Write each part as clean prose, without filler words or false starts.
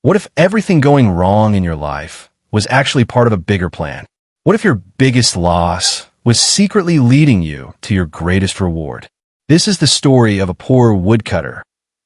What if everything going wrong in your life was actually part of a bigger plan? What if your biggest loss was secretly leading you to your greatest reward? This is the story of a poor woodcutter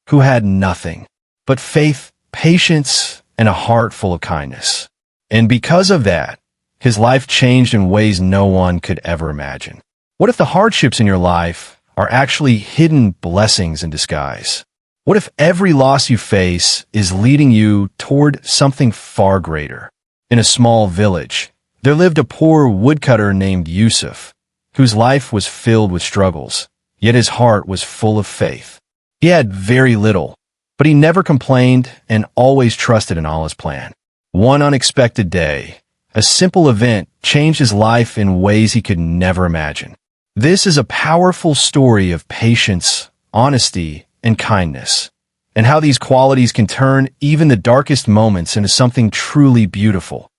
who had nothing but faith, patience, and a heart full of kindness. And because of that, his life changed in ways no one could ever imagine. What if the hardships in your life are actually hidden blessings in disguise? What if every loss you face is leading you toward something far greater? In a small village, there lived a poor woodcutter named Yusuf, whose life was filled with struggles, yet his heart was full of faith. He had very little, but he never complained and always trusted in Allah's plan. One unexpected day, a simple event changed his life in ways he could never imagine. This is a powerful story of patience, honesty, and kindness, and how these qualities can turn even the darkest moments into something truly beautiful.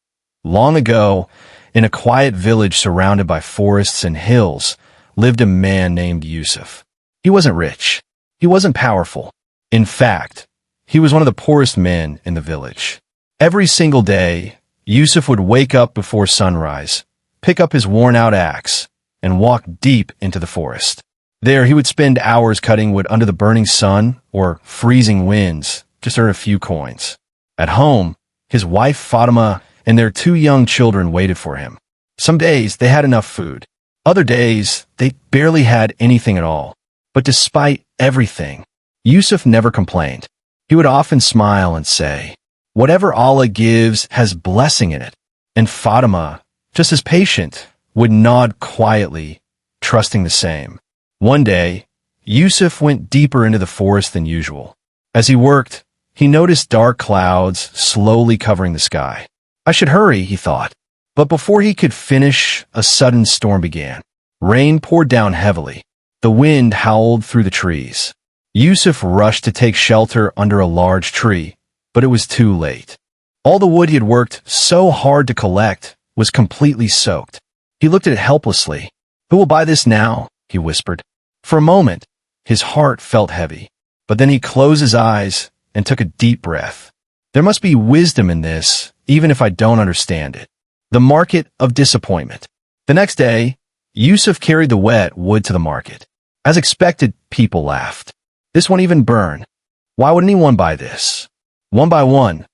Long ago, in a quiet village surrounded by forests and hills, lived a man named Yusuf. He wasn't rich. He wasn't powerful. In fact, he was one of the poorest men in the village. Every single day, Yusuf would wake up before sunrise, pick up his worn-out axe, and walk deep into the forest. There, he would spend hours cutting wood under the burning sun or freezing winds just to earn a few coins. At home, his wife Fatima and their two young children waited for him. Some days, they had enough food. Other days, they barely had anything at all. But despite everything, Yusuf never complained. He would often smile and say, "Whatever Allah gives has blessing in it." And Fatima, just as patient, would nod quietly, trusting the same. One day, Yusuf went deeper into the forest than usual. As he worked, he noticed dark clouds slowly covering the sky. I should hurry, he thought. But before he could finish, a sudden storm began. Rain poured down heavily. The wind howled through the trees. Yusuf rushed to take shelter under a large tree, but it was too late. All the wood he had worked so hard to collect was completely soaked. He looked at it helplessly. "Who will buy this now?" he whispered. For a moment, his heart felt heavy, but then he closed his eyes and took a deep breath. There must be wisdom in this, even if I don't understand it. The market of disappointment. The next day, Yusuf carried the wet wood to the market. As expected, people laughed. "This won't even burn. Why would anyone buy this?" One by one,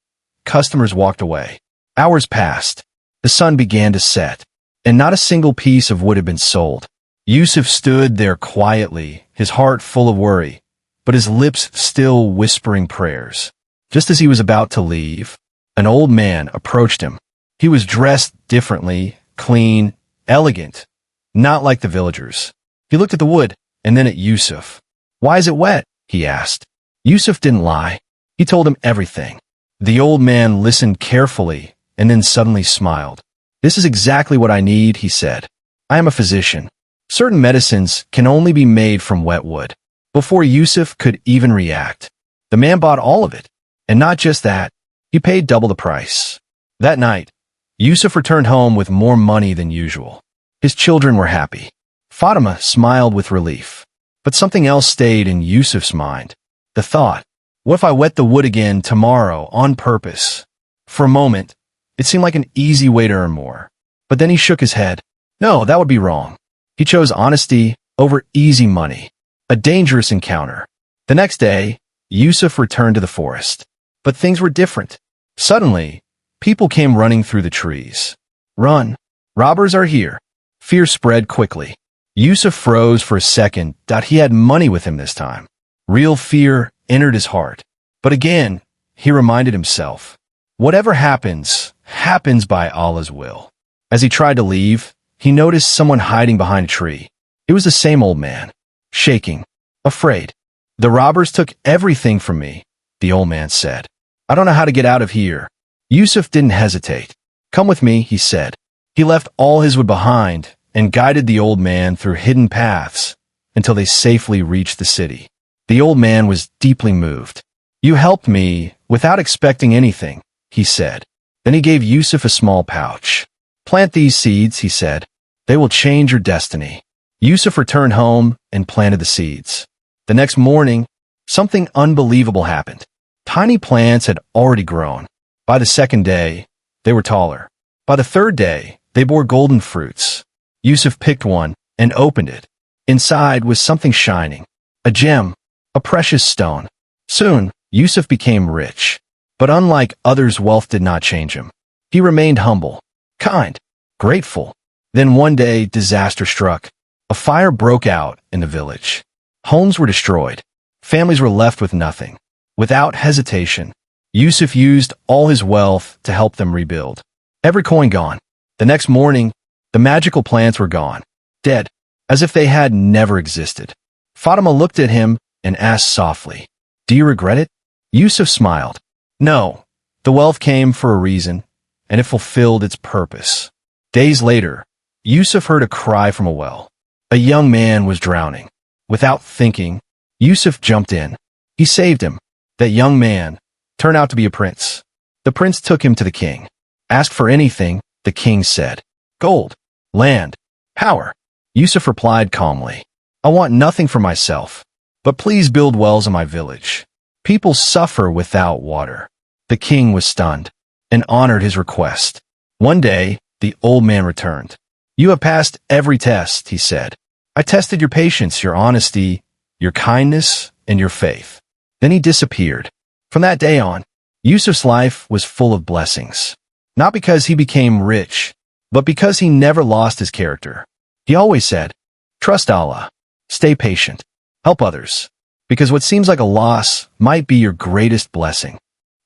customers walked away. Hours passed. The sun began to set, and not a single piece of wood had been sold. Yusuf stood there quietly, his heart full of worry, but his lips still whispering prayers. Just as he was about to leave, an old man approached him. He was dressed differently, clean, elegant, not like the villagers. He looked at the wood and then at Yusuf. "Why is it wet?" he asked. Yusuf didn't lie. He told him everything. The old man listened carefully and then suddenly smiled. "This is exactly what I need," he said. "I am a physician. Certain medicines can only be made from wet wood." Before Yusuf could even react, the man bought all of it. And not just that, he paid double the price. That night, Yusuf returned home with more money than usual. His children were happy. Fatima smiled with relief. But something else stayed in Yusuf's mind. The thought, what if I wet the wood again tomorrow on purpose? For a moment, it seemed like an easy way to earn more. But then he shook his head. No, that would be wrong. He chose honesty over easy money. A dangerous encounter. The next day, Yusuf returned to the forest. But things were different. Suddenly, people came running through the trees. "Run! Robbers are here!" Fear spread quickly. Yusuf froze for a second. He had money with him this time. Real fear entered his heart. But again, he reminded himself, whatever happens, happens by Allah's will. As he tried to leave, he noticed someone hiding behind a tree. It was the same old man, shaking, afraid. "The robbers took everything from me," the old man said. "I don't know how to get out of here." Yusuf didn't hesitate. "Come with me," he said. He left all his wood behind and guided the old man through hidden paths until they safely reached the city. The old man was deeply moved. "You helped me without expecting anything," he said. Then he gave Yusuf a small pouch. "Plant these seeds," he said. "They will change your destiny." Yusuf returned home and planted the seeds. The next morning, something unbelievable happened. Tiny plants had already grown. By the second day, they were taller. By the third day, they bore golden fruits. Yusuf picked one and opened it. Inside was something shining, a gem, a precious stone. Soon, Yusuf became rich. But unlike others, wealth did not change him. He remained humble, kind, grateful. Then one day, disaster struck. A fire broke out in the village. Homes were destroyed. Families were left with nothing. Without hesitation, Yusuf used all his wealth to help them rebuild. Every coin gone. The next morning, the magical plants were gone, dead, as if they had never existed. Fatima looked at him and asked softly, "Do you regret it?" Yusuf smiled. "No, the wealth came for a reason, and it fulfilled its purpose." Days later, Yusuf heard a cry from a well. A young man was drowning. Without thinking, Yusuf jumped in. He saved him. That young man turned out to be a prince. The prince took him to the king. "Ask for anything," the king said. "Gold, land, power." Yusuf replied calmly, "I want nothing for myself, but please build wells in my village. People suffer without water." The king was stunned and honored his request. One day, the old man returned. "You have passed every test," he said. "I tested your patience, your honesty, your kindness, and your faith." Then he disappeared. From that day on, Yusuf's life was full of blessings. Not because he became rich, but because he never lost his character. He always said, "Trust Allah, stay patient, help others, because what seems like a loss might be your greatest blessing."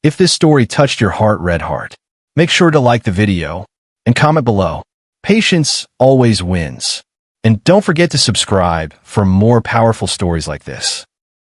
If this story touched your heart, red heart, make sure to like the video and comment below. Patience always wins. And don't forget to subscribe for more powerful stories like this.